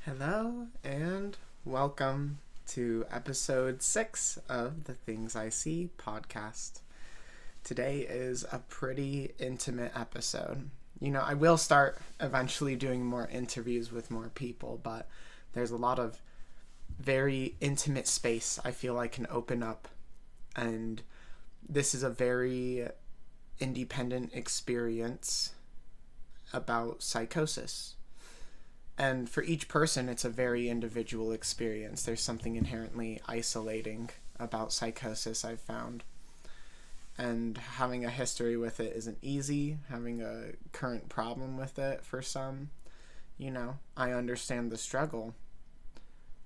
Hello and welcome to episode 6 of the Things I See podcast. Today is a pretty intimate episode. I will start eventually doing more interviews with more people, but there's a lot of very intimate space I feel I can open up, and this is a very independent experience about psychosis. And for each person, it's a very individual experience. There's something inherently isolating about psychosis, I've found. And having a history with it isn't easy. Having a current problem with it for some, I understand the struggle.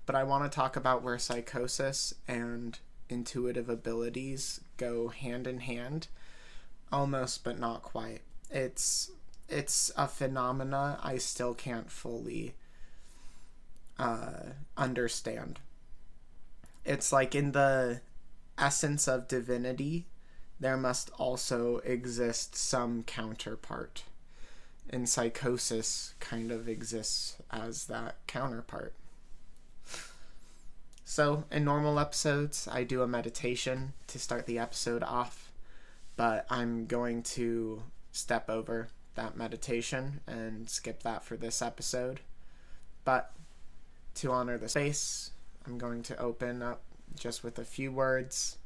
But I want to talk about where psychosis and intuitive abilities go hand in hand, almost but not quite. It's a phenomena I still can't fully understand. It's like in the essence of divinity, there must also exist some counterpart. And psychosis kind of exists as that counterpart. So in normal episodes, I do a meditation to start the episode off, but I'm going to step over that meditation and skip that for this episode. But to honor the space, I'm going to open up just with a few words.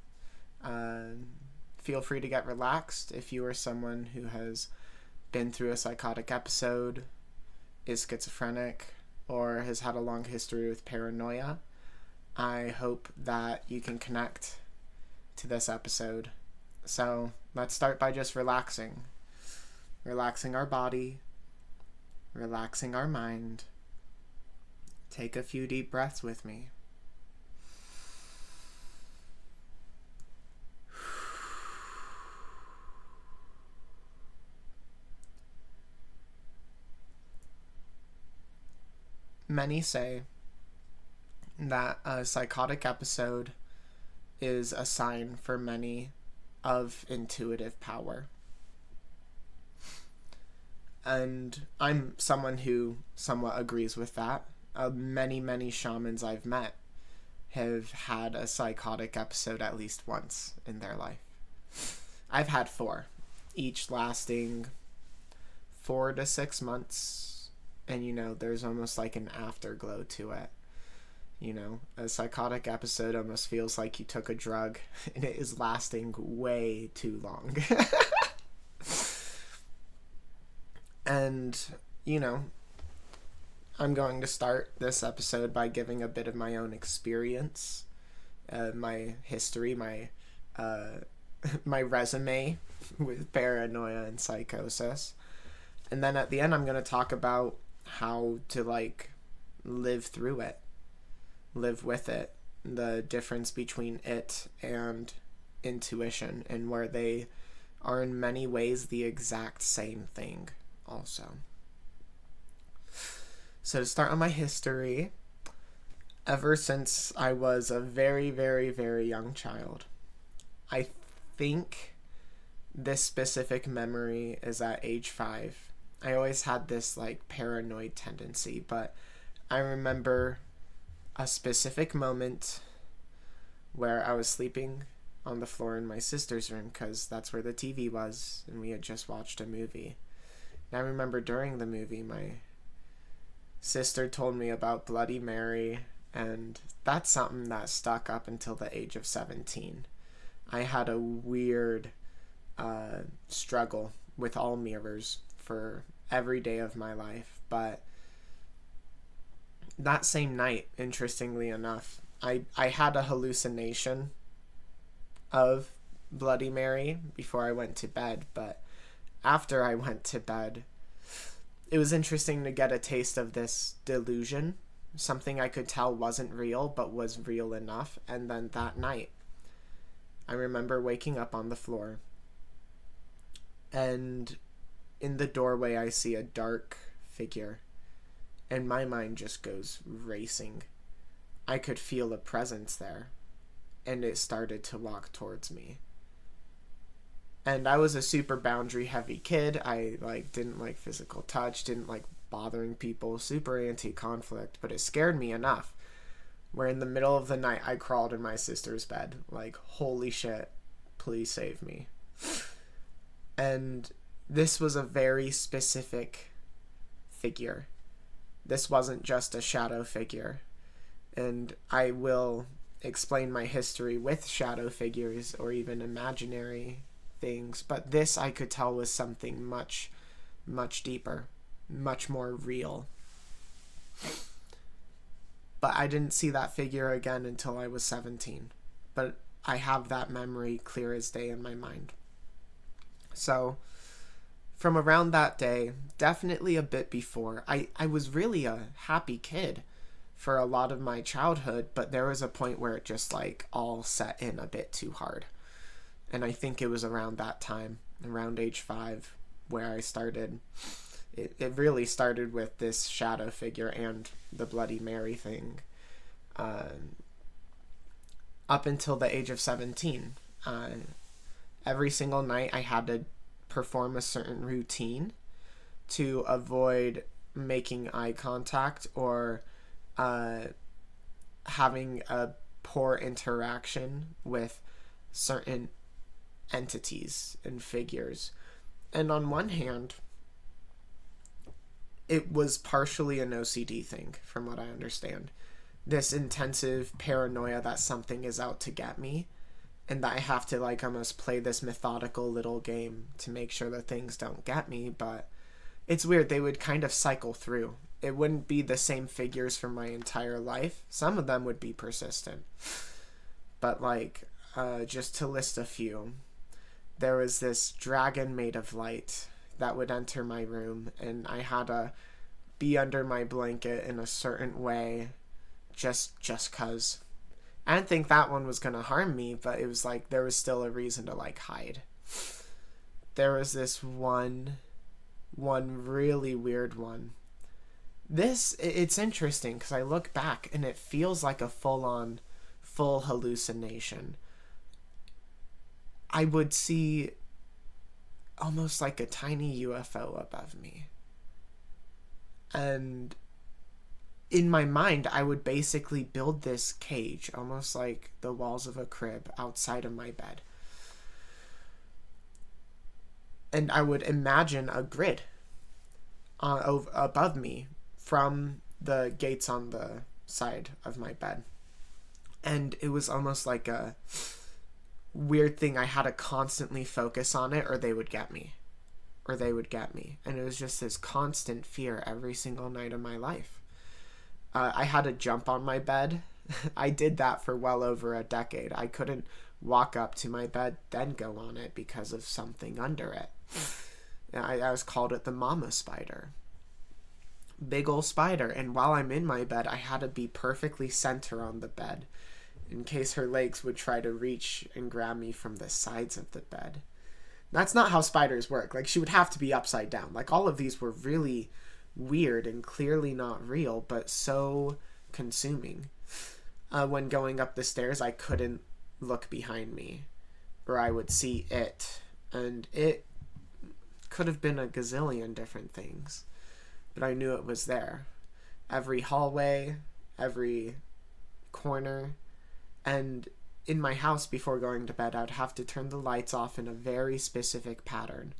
Feel free to get relaxed if you are someone who has been through a psychotic episode, is schizophrenic, or has had a long history with paranoia. I hope that you can connect to this episode. So let's start by just relaxing. Relaxing our body, relaxing our mind. Take a few deep breaths with me. Many say that a psychotic episode is a sign for many of intuitive power. And I'm someone who somewhat agrees with that. Many shamans I've met have had a psychotic episode at least once in their life. I've had 4, each lasting 4 to 6 months. And, there's almost like an afterglow to it. A psychotic episode almost feels like you took a drug and it is lasting way too long. And, I'm going to start this episode by giving a bit of my own experience, my history, my resume with paranoia and psychosis. And then at the end, I'm going to talk about how to, live through it, live with it, the difference between it and intuition, and where they are in many ways the exact same thing. Also, so to start on my history, ever since I was a very, very, very young child, I think this specific memory is at age 5. I always had this paranoid tendency, but I remember a specific moment where I was sleeping on the floor in my sister's room because that's where the TV was, and we had just watched a movie. And I remember during the movie, my sister told me about Bloody Mary, and that's something that stuck up until the age of 17. I had a weird struggle with all mirrors for every day of my life, but that same night, interestingly enough, I had a hallucination of Bloody Mary before I went to bed, but after I went to bed, it was interesting to get a taste of this delusion, something I could tell wasn't real, but was real enough. And then that night, I remember waking up on the floor, and in the doorway, I see a dark figure, and my mind just goes racing. I could feel a presence there, and it started to walk towards me. And I was a super boundary heavy kid. I didn't like physical touch, didn't like bothering people, super anti-conflict, but it scared me enough where in the middle of the night I crawled in my sister's bed, like, holy shit, please save me. And this was a very specific figure. This wasn't just a shadow figure. And I will explain my history with shadow figures or even imaginary things, but this I could tell was something much, much deeper, much more real. But I didn't see that figure again until I was 17. But I have that memory clear as day in my mind. So, from around that day, definitely a bit before, I was really a happy kid for a lot of my childhood, but there was a point where it just, like, all set in a bit too hard. And I think it was around that time, around age 5, where I started. It really started with this shadow figure and the Bloody Mary thing. Up until the age of 17. Every single night I had to perform a certain routine to avoid making eye contact or having a poor interaction with certain entities and figures. And on one hand, it was partially an OCD thing, from what I understand. This intensive paranoia that something is out to get me, and that I have to, like, almost play this methodical little game to make sure that things don't get me. But it's weird, they would kind of cycle through. It wouldn't be the same figures for my entire life. Some of them would be persistent. But, like, just to list a few, there was this dragon made of light that would enter my room, and I had to be under my blanket in a certain way just 'cause. I didn't think that one was gonna harm me, but it was like there was still a reason to, like, hide. There was this one really weird one. It's interesting because I look back and it feels like a full hallucination. I would see almost like a tiny UFO above me. And in my mind, I would basically build this cage, almost like the walls of a crib, outside of my bed. And I would imagine a grid above me from the gates on the side of my bed. And it was almost like a weird thing. I had to constantly focus on it or they would get me. And it was just this constant fear every single night of my life. I had to jump on my bed. I did that for well over a decade. I couldn't walk up to my bed, then go on it because of something under it. I was called it the mama spider. Big ol' spider. And while I'm in my bed, I had to be perfectly center on the bed in case her legs would try to reach and grab me from the sides of the bed. That's not how spiders work. Like, she would have to be upside down. Like, all of these were really weird and clearly not real, but so consuming. When going up the stairs, I couldn't look behind me, or I would see it, and it could have been a gazillion different things, but I knew it was there. Every hallway, every corner, and in my house before going to bed, I'd have to turn the lights off in a very specific pattern.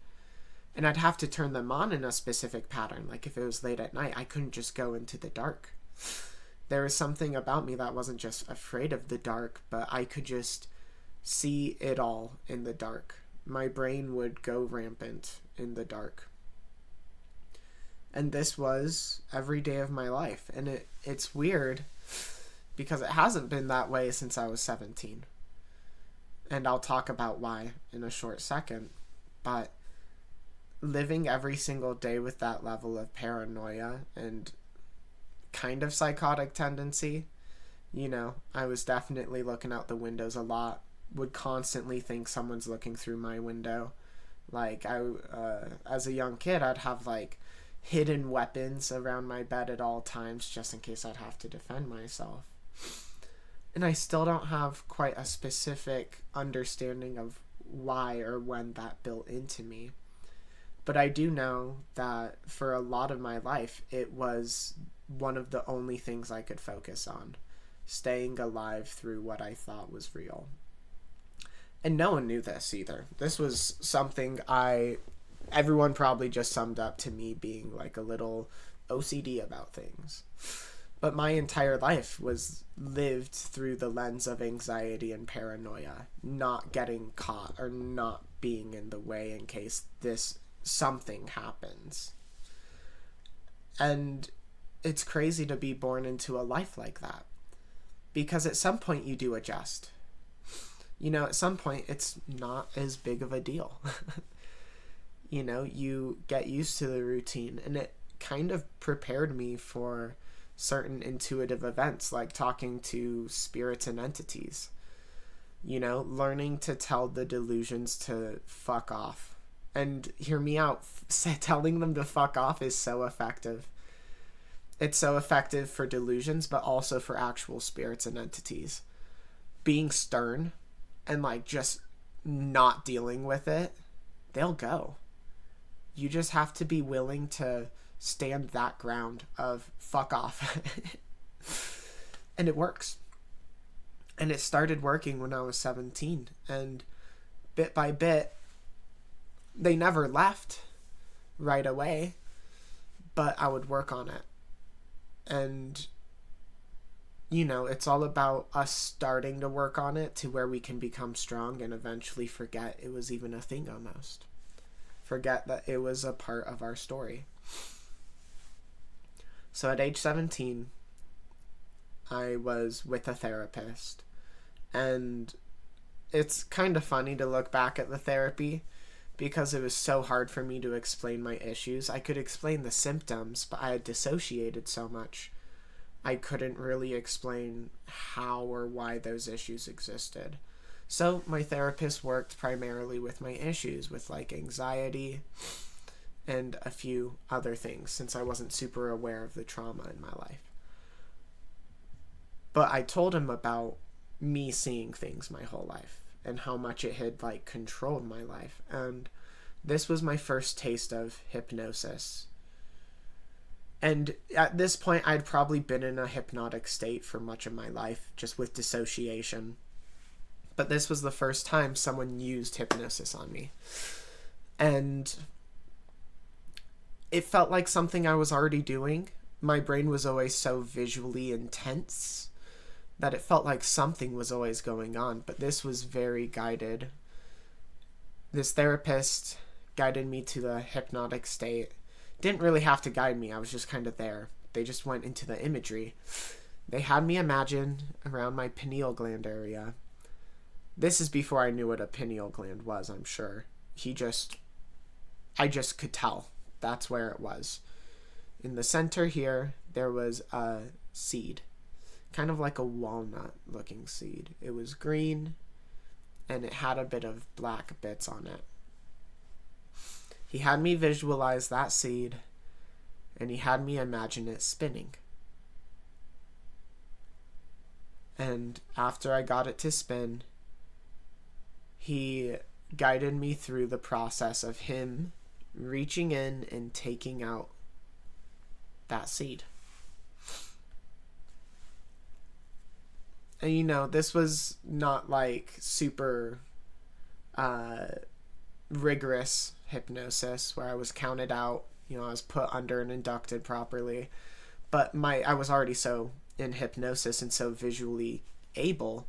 And I'd have to turn them on in a specific pattern. Like, if it was late at night, I couldn't just go into the dark. There was something about me that wasn't just afraid of the dark, but I could just see it all in the dark. My brain would go rampant in the dark. And this was every day of my life. And it's weird because it hasn't been that way since I was 17. And I'll talk about why in a short second. But living every single day with that level of paranoia and kind of psychotic tendency, I was definitely looking out the windows a lot, would constantly think someone's looking through my window. Like, as a young kid, I'd have, like, hidden weapons around my bed at all times just in case I'd have to defend myself. And I still don't have quite a specific understanding of why or when that built into me. But I do know that for a lot of my life, it was one of the only things I could focus on, staying alive through what I thought was real. And no one knew this either. This was something everyone probably just summed up to me being like a little OCD about things. But my entire life was lived through the lens of anxiety and paranoia, not getting caught or not being in the way in case something happens. And it's crazy to be born into a life like that, because at some point you do adjust. At some point it's not as big of a deal. You get used to the routine, and it kind of prepared me for certain intuitive events like talking to spirits and entities. Learning to tell the delusions to fuck off. And hear me out, telling them to fuck off is so effective. It's so effective for delusions, but also for actual spirits and entities. Being stern and just not dealing with it, they'll go. You just have to be willing to stand that ground of fuck off. And it works. And it started working when I was 17. And bit by bit, they never left right away, but I would work on it. And, it's all about us starting to work on it to where we can become strong and eventually forget it was even a thing almost. Forget that it was a part of our story. So at age 17, I was with a therapist. And it's kind of funny to look back at the therapy because it was so hard for me to explain my issues. I could explain the symptoms, but I had dissociated so much. I couldn't really explain how or why those issues existed. So my therapist worked primarily with my issues, with anxiety and a few other things, since I wasn't super aware of the trauma in my life. But I told him about me seeing things my whole life and how much it had controlled my life. And this was my first taste of hypnosis. And at this point, I'd probably been in a hypnotic state for much of my life, just with dissociation. But this was the first time someone used hypnosis on me. And it felt like something I was already doing. My brain was always so visually intense that it felt like something was always going on. But this was very guided. This therapist guided me to the hypnotic state. Didn't really have to guide me. I was just kind of there. They just went into the imagery. They had me imagine around my pineal gland area. This is before I knew what a pineal gland was, I'm sure. I just could tell. That's where it was. In the center here, there was a seed. Kind of like a walnut-looking seed. It was green, and it had a bit of black bits on it. He had me visualize that seed, and he had me imagine it spinning. And after I got it to spin, he guided me through the process of him reaching in and taking out that seed. And this was not super rigorous hypnosis where I was counted out, I was put under and inducted properly. But I was already so in hypnosis and so visually able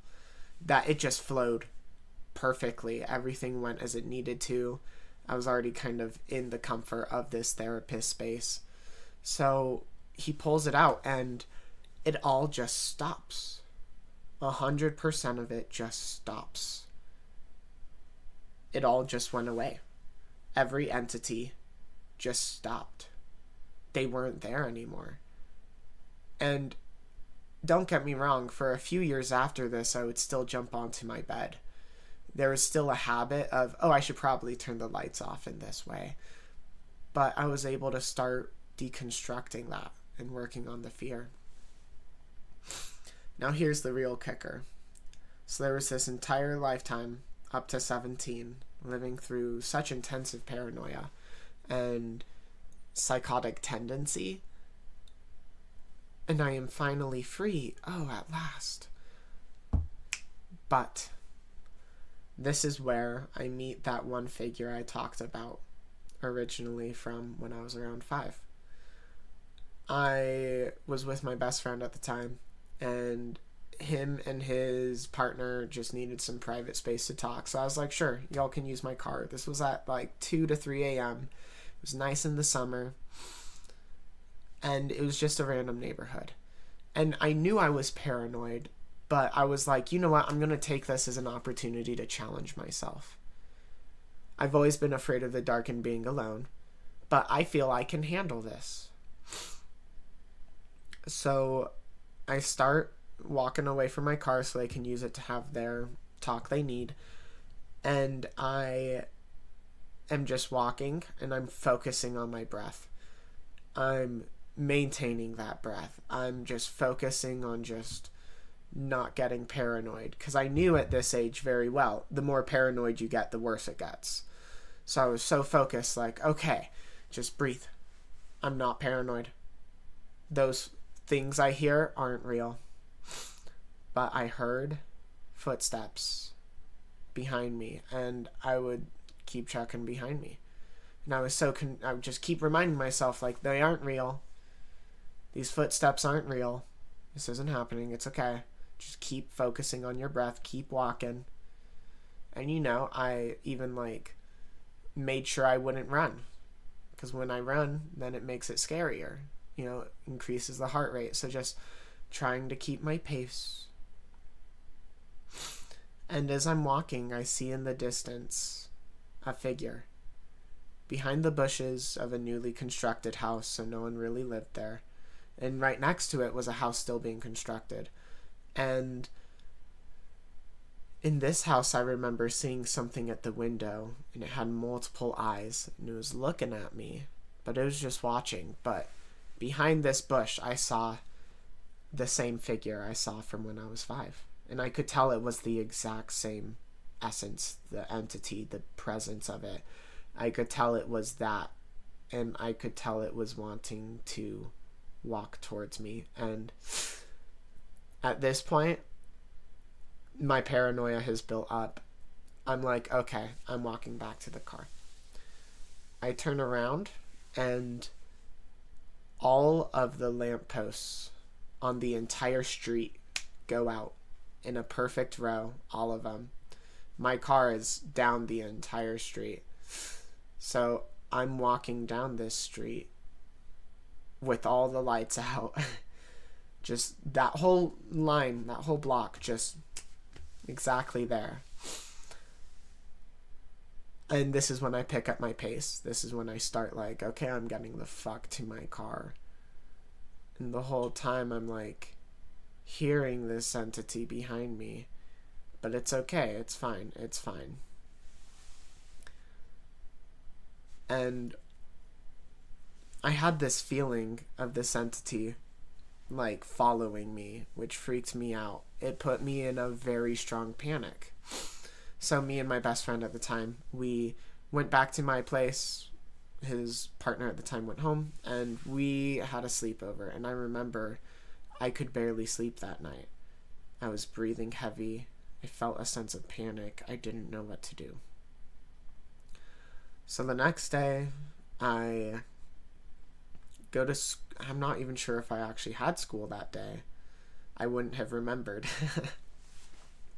that it just flowed perfectly. Everything went as it needed to. I was already kind of in the comfort of this therapist space. So he pulls it out and it all just stops. 100% of it just stops. It all just went away. Every entity just stopped. They weren't there anymore. And don't get me wrong, for a few years after this, I would still jump onto my bed. There was still a habit of, I should probably turn the lights off in this way. But I was able to start deconstructing that and working on the fear. Now here's the real kicker. So there was this entire lifetime, up to 17, living through such intensive paranoia. and psychotic tendency. And I am finally free. Oh, at last. But this is where I meet that one figure I talked about originally from when I was around 5. I was with my best friend at the time, and him and his partner just needed some private space to talk. So I was like, sure, y'all can use my car. This was at like 2 to 3 a.m. It was nice in the summer, and it was just a random neighborhood. And I knew I was paranoid, but I was like, you know what? I'm going to take this as an opportunity to challenge myself. I've always been afraid of the dark and being alone, but I feel I can handle this. So I start walking away from my car so they can use it to have their talk they need. And I am just walking, and I'm focusing on my breath. I'm maintaining that breath. I'm just focusing on just not getting paranoid, because I knew at this age very well, the more paranoid you get, the worse it gets. So I was so focused, like, okay, just breathe. I'm not paranoid. Those things I hear aren't real. But I heard footsteps behind me, and I would keep checking behind me. And I was I would just keep reminding myself, like, they aren't real. These footsteps aren't real. This isn't happening. It's okay. Just keep focusing on your breath. Keep walking. And, I even, made sure I wouldn't run. Because when I run, then it makes it scarier. It increases the heart rate. So just trying to keep my pace. And as I'm walking, I see in the distance a figure behind the bushes of a newly constructed house, so no one really lived there. And right next to it was a house still being constructed. And in this house, I remember seeing something at the window, and it had multiple eyes, and it was looking at me, but it was just watching. But behind this bush, I saw the same figure I saw from when I was 5. And I could tell it was the exact same essence, the entity, the presence of it. I could tell it was that, and I could tell it was wanting to walk towards me. And at this point, my paranoia has built up. I'm like, okay, I'm walking back to the car. I turn around, and all of the lampposts on the entire street go out in a perfect row, all of them. My car is down the entire street. So I'm walking down this street with all the lights out. Just that whole line, that whole block, just exactly there. And this is when I pick up my pace. This is when I start okay, I'm getting the fuck to my car. And the whole time I'm hearing this entity behind me. But it's okay, it's fine, it's fine. And I had this feeling of this entity following me, which freaked me out. It put me in a very strong panic. So me and my best friend at the time, we went back to my place. His partner at the time went home, and we had a sleepover. And I remember I could barely sleep that night. I was breathing heavy. I felt a sense of panic. I didn't know what to do. So the next day, I go to I'm not even sure if I actually had school that day. I wouldn't have remembered.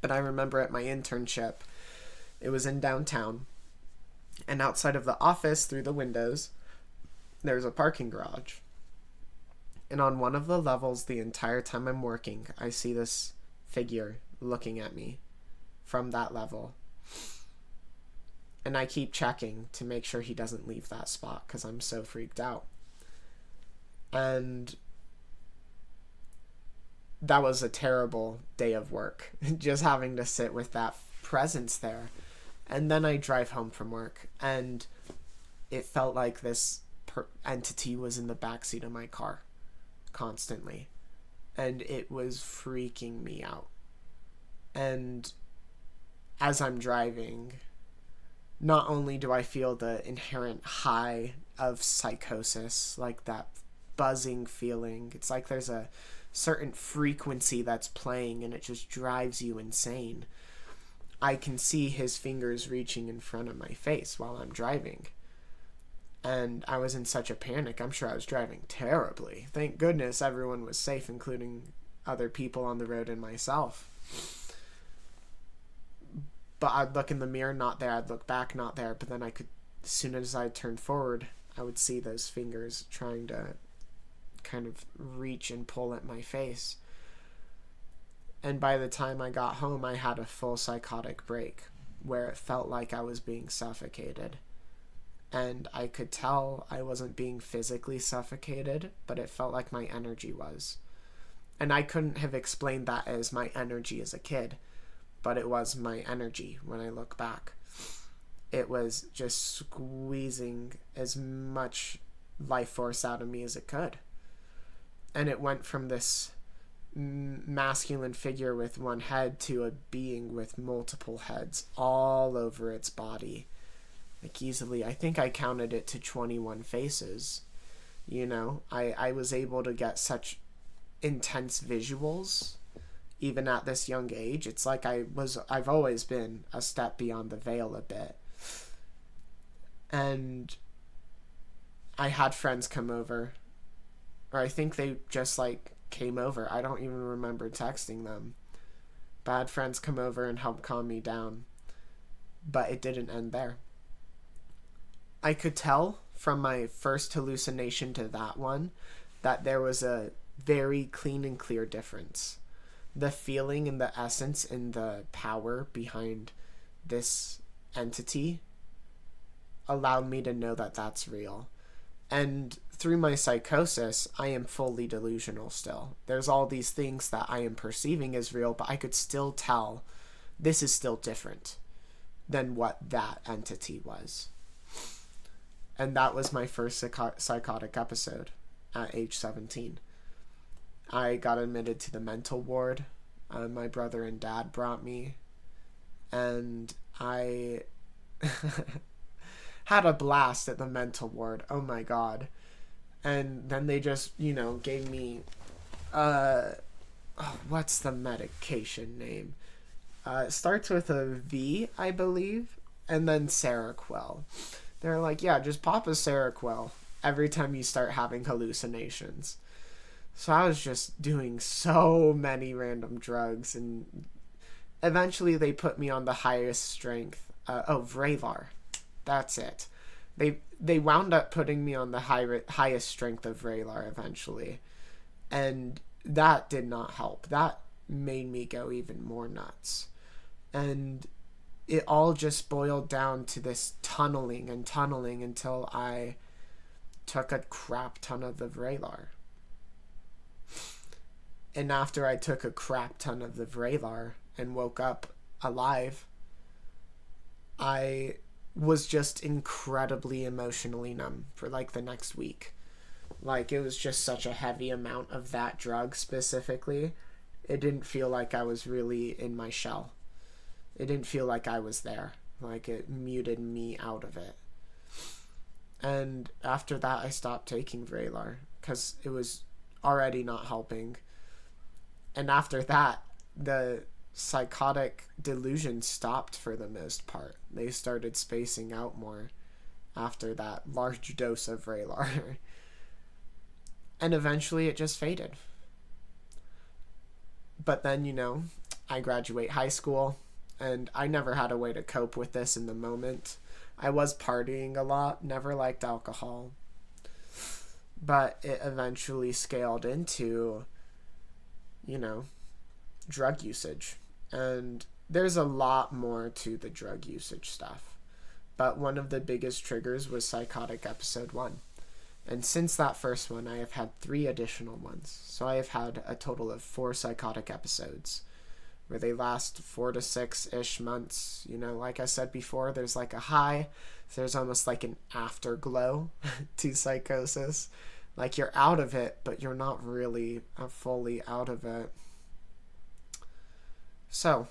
But I remember at my internship, it was in downtown. And outside of the office, through the windows, there's a parking garage. And on one of the levels, the entire time I'm working, I see this figure looking at me from that level. And I keep checking to make sure he doesn't leave that spot because I'm so freaked out. And that was a terrible day of work, just having to sit with that presence there. And then I drive home from work, and it felt like this entity was in the backseat of my car constantly. And it was freaking me out. And as I'm driving, not only do I feel the inherent high of psychosis, like that buzzing feeling, it's like there's a certain frequency that's playing and it just drives you insane. I can see his fingers reaching in front of my face while I'm driving. And I was in such a panic. I'm sure I was driving terribly. Thank goodness everyone was safe, including other people on the road and myself. But I'd look in the mirror, not there. I'd look back, not there. But then I could, as soon as I turned forward, I would see those fingers trying to kind of reach and pull at my face. And by the time I got home, I had a full psychotic break where it felt like I was being suffocated. And I could tell I wasn't being physically suffocated, but it felt like my energy was. And I couldn't have explained that as my energy as a kid, but it was my energy when I look back. It was just squeezing as much life force out of me as it could. And it went from this masculine figure with one head to a being with multiple heads all over its body. Like easily, I think I counted it to 21 faces. You know, I was able to get such intense visuals even at this young age. It's like I've always been a step beyond the veil a bit. And I had friends come over, or I think they just like came over. I don't even remember texting them. But I had friends come over and help calm me down. But it didn't end there. I could tell from my first hallucination to that one that there was a very clean and clear difference. The feeling and the essence and the power behind this entity allowed me to know that that's real. And through my psychosis, I am fully delusional still. There's all these things that I am perceiving as real, but I could still tell this is still different than what that entity was. And that was my first psychotic episode at age 17. I got admitted to the mental ward. My brother and dad brought me. And I had a blast at the mental ward. Oh my god. And then they just, gave me... what's the medication name? It starts with a V, I believe. And then Seroquel. They're like, yeah, just pop a Seroquel every time you start having hallucinations. So I was just doing so many random drugs, and eventually they put me on the highest strength. Vraylar. That's it. They wound up putting me on the highest strength of Vraylar eventually. And that did not help. That made me go even more nuts. And it all just boiled down to this tunneling until I took a crap ton of the Vraylar. And after I took a crap ton of the Vraylar and woke up alive, I was just incredibly emotionally numb for like the next week. Like, it was just such a heavy amount of that drug specifically. It didn't feel like I was really in my shell. It didn't feel like I was there. Like, it muted me out of it. And after that, I stopped taking Vraylar because it was already not helping. And after that, the psychotic delusion stopped for the most part. They started spacing out more after that large dose of Vraylar. And eventually it just faded. But then, I graduate high school, and I never had a way to cope with this in the moment. I was partying a lot, never liked alcohol. But it eventually scaled into, drug usage. And there's a lot more to the drug usage stuff. But one of the biggest triggers was psychotic episode 1. And since that first one, I have had 3 additional ones. So I have had a total of 4 psychotic episodes, where they last 4 to 6-ish months. Like I said before, there's like a high. So there's almost like an afterglow to psychosis. Like, you're out of it, but you're not really fully out of it. So,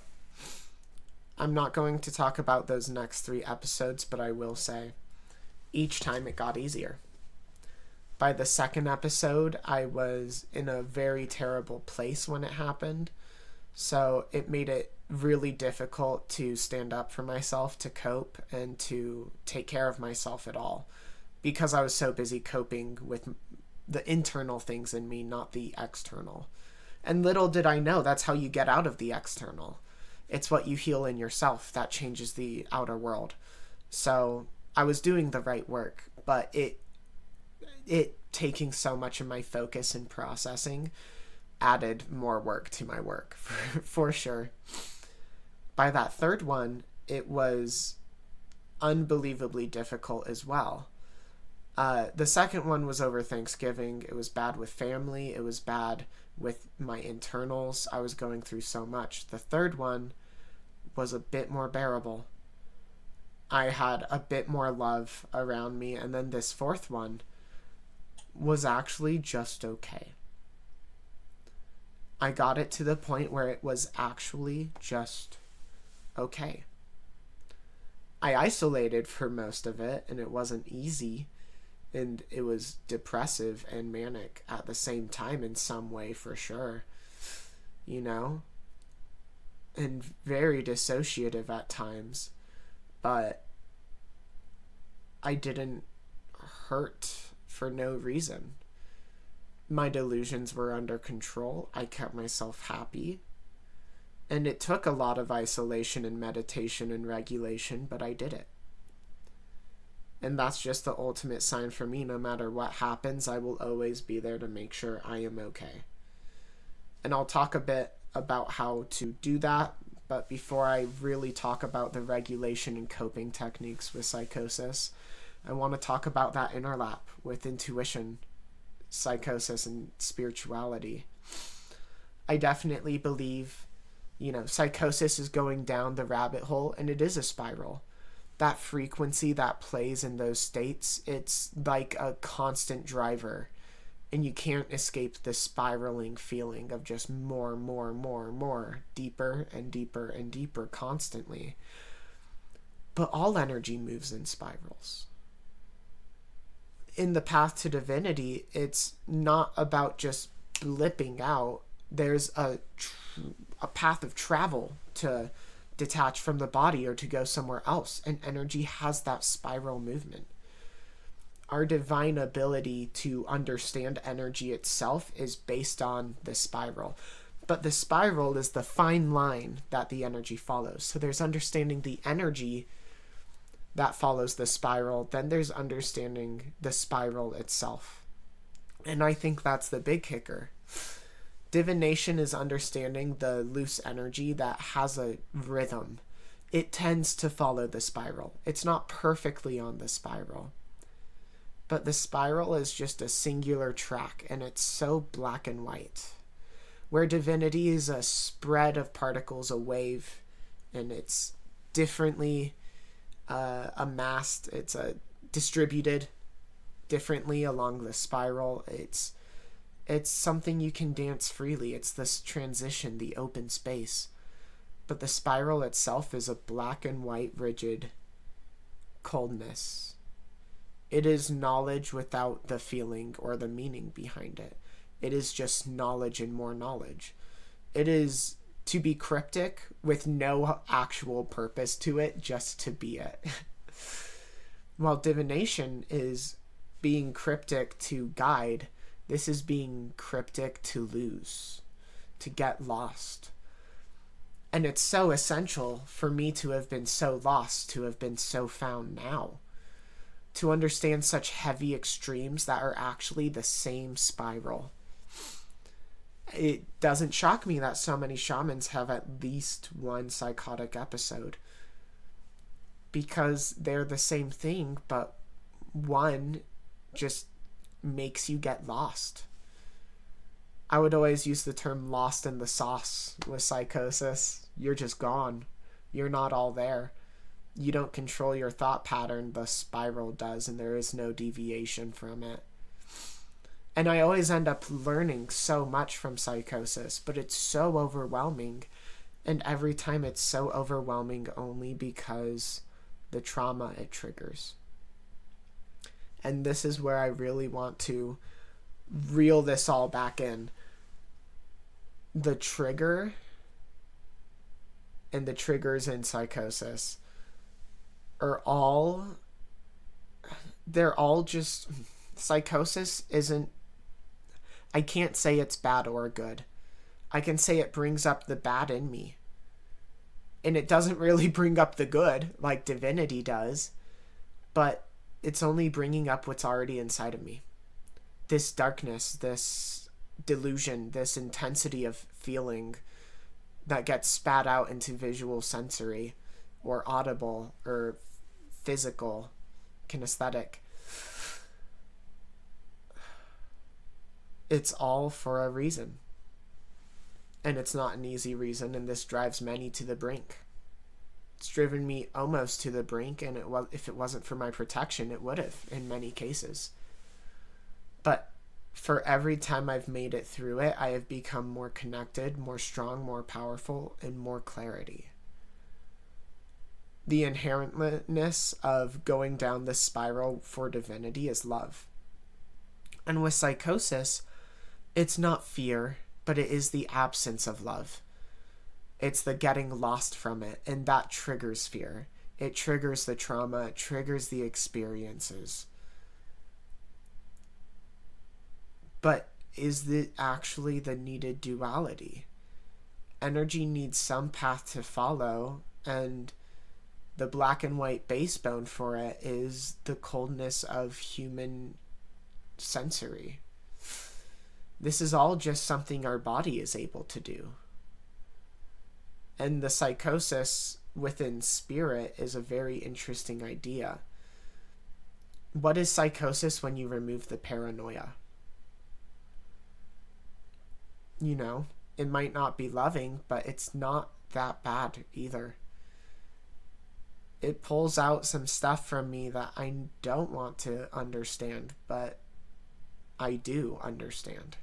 I'm not going to talk about those next 3 episodes, but I will say each time it got easier. By the second episode, I was in a very terrible place when it happened, so it made it really difficult to stand up for myself, to cope, and to take care of myself at all, because I was so busy coping with the internal things in me, not the external. And little did I know that's how you get out of the external. It's what you heal in yourself that changes the outer world. So I was doing the right work, but it taking so much of my focus and processing added more work to my work, for sure. By that third one, it was unbelievably difficult as well. The second one was over Thanksgiving. It was bad with family. It was bad with my internals. I was going through so much. The third one was a bit more bearable. I had a bit more love around me. And then this fourth one was actually just okay. I got it to the point where it was actually just okay. I isolated for most of it, and it wasn't easy, and it was depressive and manic at the same time in some way, for sure, you know, and very dissociative at times, but I didn't hurt for no reason. My delusions were under control. I kept myself happy. And it took a lot of isolation and meditation and regulation, but I did it. And that's just the ultimate sign for me. No matter what happens, I will always be there to make sure I am okay. And I'll talk a bit about how to do that. But before I really talk about the regulation and coping techniques with psychosis, I want to talk about that interlap with intuition, psychosis, and spirituality. I definitely believe, psychosis is going down the rabbit hole, and it is a spiral. That frequency that plays in those states, it's like a constant driver, and you can't escape the spiraling feeling of just more, deeper and deeper and deeper constantly. But all energy moves in spirals. In the path to divinity, it's not about just blipping out. There's a path of travel to detach from the body or to go somewhere else, and energy has that spiral movement. Our divine ability to understand energy itself is based on the spiral, but the spiral is the fine line that the energy follows. So there's understanding the energy that follows the spiral, then there's understanding the spiral itself. And I think that's the big kicker. Divination is understanding the loose energy that has a rhythm. It tends to follow the spiral. It's not perfectly on the spiral. But the spiral is just a singular track, and it's so black and white. Where divinity is a spread of particles, a wave, and it's differently amassed, it's distributed differently along the spiral. It's something you can dance freely. It's this transition, the open space. But the spiral itself is a black and white, rigid coldness. It is knowledge without the feeling or the meaning behind it. It is just knowledge and more knowledge. It is to be cryptic with no actual purpose to it, just to be it. While divination is being cryptic to guide, this is being cryptic to lose, to get lost. And it's so essential for me to have been so lost, to have been so found now, to understand such heavy extremes that are actually the same spiral. It doesn't shock me that so many shamans have at least one psychotic episode, because they're the same thing, but one just makes you get lost. I would always use the term lost in the sauce with psychosis. You're just gone. You're not all there. You don't control your thought pattern. The spiral does, and there is no deviation from it. And I always end up learning so much from psychosis, but it's so overwhelming. And every time it's so overwhelming only because the trauma it triggers. And this is where I really want to reel this all back in. The trigger and the triggers in psychosis are all, they're all just, psychosis isn't, I can't say it's bad or good. I can say it brings up the bad in me. And it doesn't really bring up the good like divinity does, but it's only bringing up what's already inside of me. This darkness, this delusion, this intensity of feeling that gets spat out into visual sensory or audible or physical, kinesthetic. It's all for a reason. And it's not an easy reason, and this drives many to the brink. It's driven me almost to the brink, and if it wasn't for my protection, it would have in many cases. But for every time I've made it through it, I have become more connected, more strong, more powerful, and more clarity. The inherentness of going down this spiral for divinity is love. And with psychosis, it's not fear, but it is the absence of love. It's the getting lost from it, and that triggers fear. It triggers the trauma, it triggers the experiences. But is it actually the needed duality? Energy needs some path to follow, and the black and white basebone for it is the coldness of human sensory. This is all just something our body is able to do. And the psychosis within spirit is a very interesting idea. What is psychosis when you remove the paranoia? You know, it might not be loving, but it's not that bad either. It pulls out some stuff from me that I don't want to understand, but I do understand.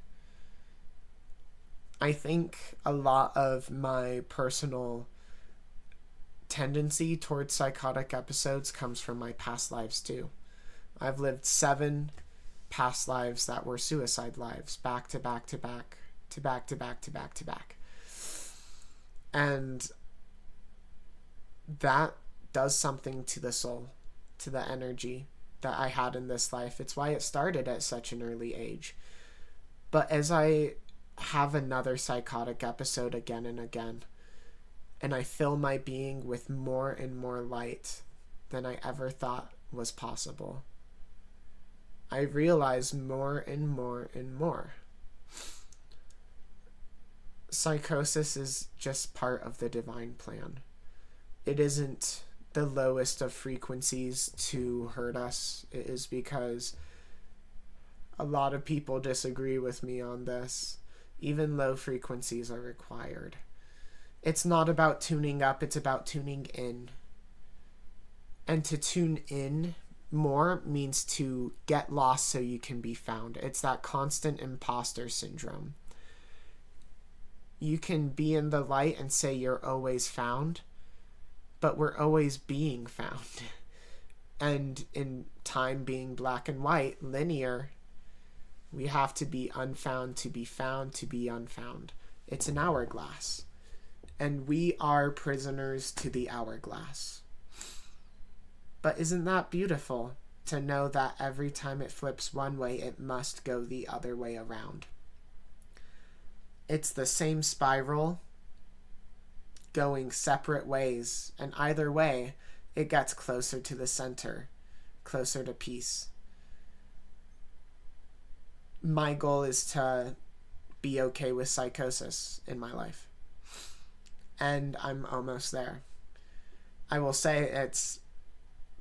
I think a lot of my personal tendency towards psychotic episodes comes from my past lives too. I've lived 7 past lives that were suicide lives, back to back to back, to back to back to back to back. And that does something to the soul, to the energy that I had in this life. It's why it started at such an early age. But as I have another psychotic episode again and again, and I fill my being with more and more light than I ever thought was possible, I realize more and more and more. Psychosis is just part of the divine plan. It isn't the lowest of frequencies to hurt us. It is because a lot of people disagree with me on this. Even low frequencies are required. It's not about tuning up, it's about tuning in. And to tune in more means to get lost so you can be found. It's that constant imposter syndrome. You can be in the light and say you're always found, but we're always being found. And in time being black and white, linear, we have to be unfound to be found to be unfound. It's an hourglass. And we are prisoners to the hourglass. But isn't that beautiful to know that every time it flips one way, it must go the other way around? It's the same spiral going separate ways, and either way, it gets closer to the center, closer to peace. My goal is to be okay with psychosis in my life. And I'm almost there. I will say it's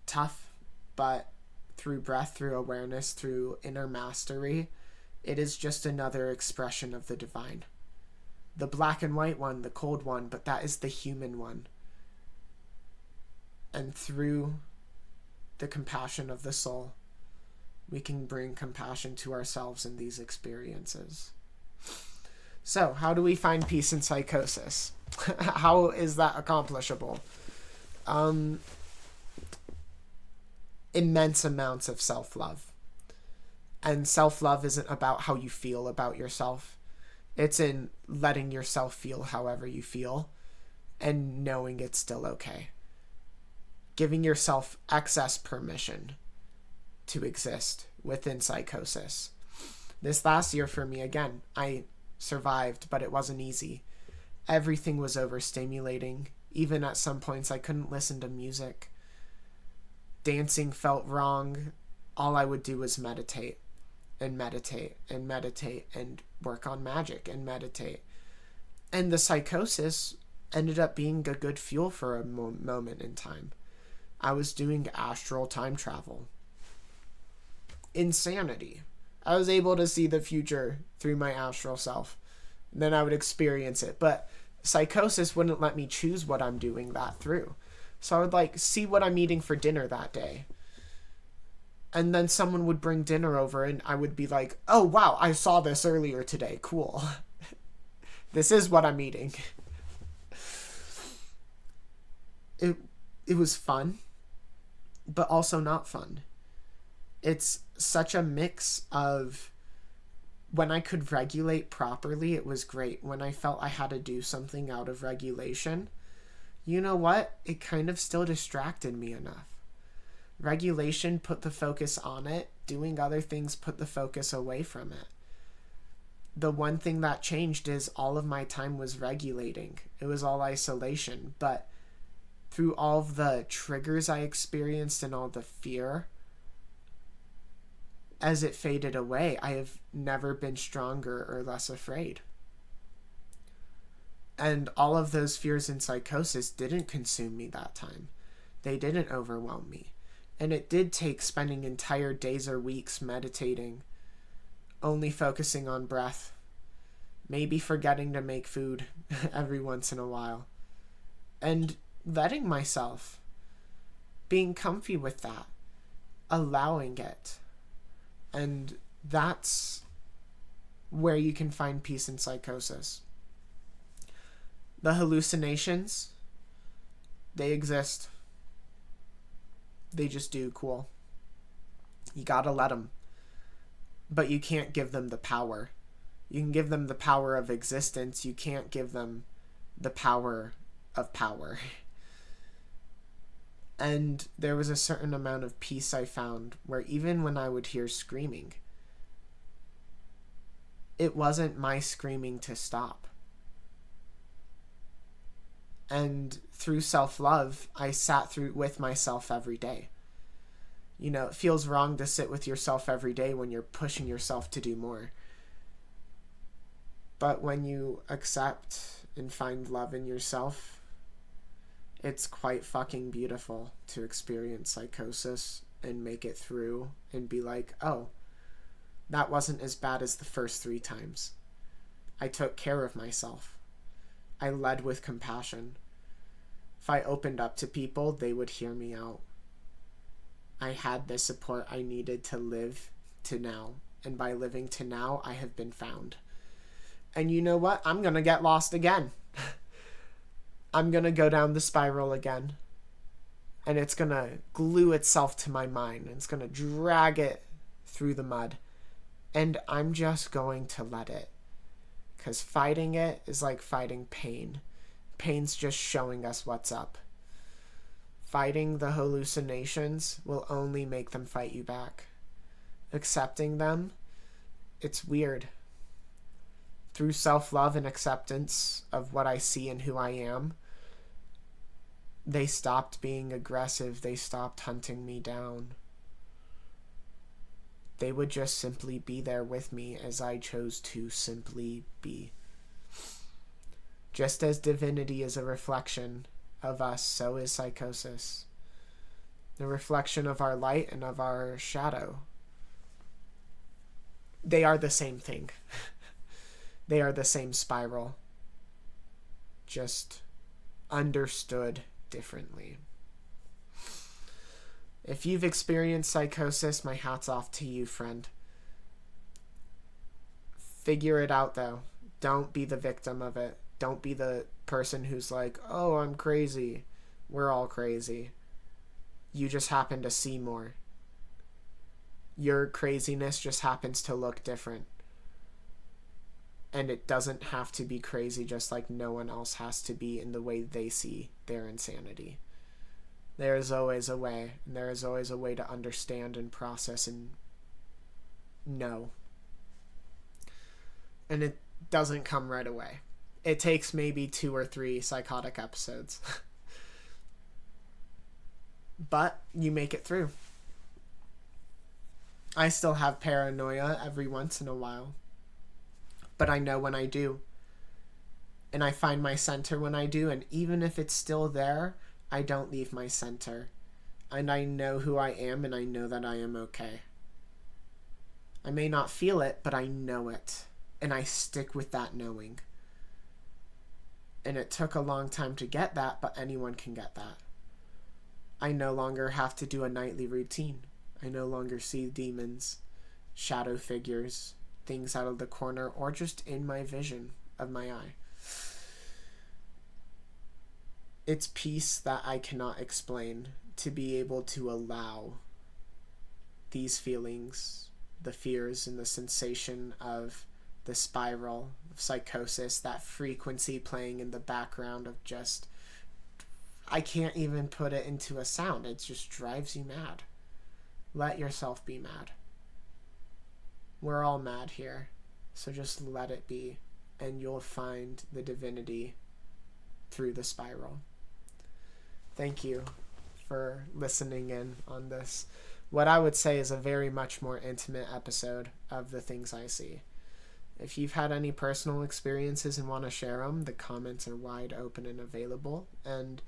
tough, but through breath, through awareness, through inner mastery, it is just another expression of the divine. The black and white one, the cold one, but that is the human one. And through the compassion of the soul, we can bring compassion to ourselves in these experiences. So, how do we find peace in psychosis? How is that accomplishable? Immense amounts of self-love. And self-love isn't about how you feel about yourself. It's in letting yourself feel however you feel and knowing it's still okay. Giving yourself excess permission to exist within psychosis. This last year for me, again, I survived, but it wasn't easy. Everything was overstimulating. Even at some points, I couldn't listen to music. Dancing felt wrong. All I would do was meditate and meditate and meditate and work on magic and meditate. And the psychosis ended up being a good fuel for a moment in time. I was doing astral time travel. Insanity. I was able to see the future through my astral self. And then I would experience it. But psychosis wouldn't let me choose what I'm doing that through. So I would see what I'm eating for dinner that day. And then someone would bring dinner over and I would be like, oh wow, I saw this earlier today. Cool. This is what I'm eating. It was fun, but also not fun. It's such a mix of when I could regulate properly, it was great. When I felt I had to do something out of regulation, you know what? It kind of still distracted me enough. Regulation put the focus on it. Doing other things put the focus away from it. The one thing that changed is all of my time was regulating. It was all isolation. But through all of the triggers I experienced and all the fear, as it faded away, I have never been stronger or less afraid. And all of those fears in psychosis didn't consume me that time. They didn't overwhelm me. And it did take spending entire days or weeks meditating, only focusing on breath, maybe forgetting to make food every once in a while, and letting myself, being comfy with that, allowing it. And that's where you can find peace in psychosis. The hallucinations, they exist. They just do. Cool. You gotta let them. But you can't give them the power. You can give them the power of existence. You can't give them the power of power. And there was a certain amount of peace I found where even when I would hear screaming, it wasn't my screaming to stop. And through self-love, I sat through with myself every day. You know, it feels wrong to sit with yourself every day when you're pushing yourself to do more. But when you accept and find love in yourself, it's quite fucking beautiful to experience psychosis and make it through and be like, oh, that wasn't as bad as the first 3 times. I took care of myself. I led with compassion. If I opened up to people, they would hear me out. I had the support I needed to live to now. And by living to now, I have been found. And you know what? I'm going to get lost again. I'm going to go down the spiral again. And it's going to glue itself to my mind. And it's going to drag it through the mud. And I'm just going to let it. Because fighting it is like fighting pain. Pain's just showing us what's up. Fighting the hallucinations will only make them fight you back. Accepting them, it's weird. Through self-love and acceptance of what I see and who I am, they stopped being aggressive. They stopped hunting me down. They would just simply be there with me as I chose to simply be. Just as divinity is a reflection of us, so is psychosis. The reflection of our light and of our shadow. They are the same thing. They are the same spiral. Just understood differently. If you've experienced psychosis, my hat's off to you, friend. Figure it out, though. Don't be the victim of it. Don't be the person who's like, oh, I'm crazy. We're all crazy. You just happen to see more. Your craziness just happens to look different. And it doesn't have to be crazy, just like no one else has to be in the way they see their insanity. There is always a way, and there is always a way to understand and process and know. And it doesn't come right away. It takes maybe 2 or 3 psychotic episodes. But you make it through. I still have paranoia every once in a while. But I know when I do. And I find my center when I do. And even if it's still there, I don't leave my center. And I know who I am, and I know that I am okay. I may not feel it, but I know it. And I stick with that knowing. And it took a long time to get that, but anyone can get that. I no longer have to do a nightly routine. I no longer see demons, shadow figures, things out of the corner, or just in my vision of my eye. It's peace that I cannot explain, to be able to allow these feelings, the fears and the sensation of the spiral of psychosis, that frequency playing in the background of just, I can't even put it into a sound. It just drives you mad. Let yourself be mad. We're all mad here. So just let it be, and you'll find the divinity through the spiral. Thank you for listening in on this, what I would say is a very much more intimate episode of The Things I See. If you've had any personal experiences and want to share them, the comments are wide open and available. And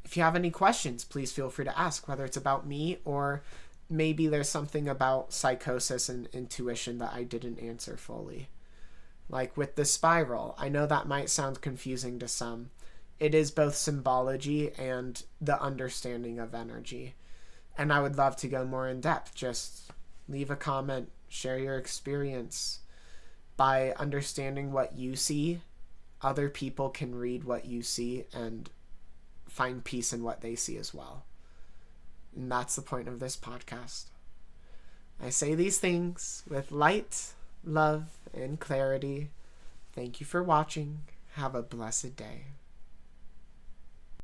if you have any questions, please feel free to ask, whether it's about me or maybe there's something about psychosis and intuition that I didn't answer fully. Like with the spiral, I know that might sound confusing to some. It is both symbology and the understanding of energy. And I would love to go more in depth. Just leave a comment, share your experience. By understanding what you see, other people can read what you see and find peace in what they see as well. And that's the point of this podcast. I say these things with light, love, and clarity. Thank you for watching. Have a blessed day.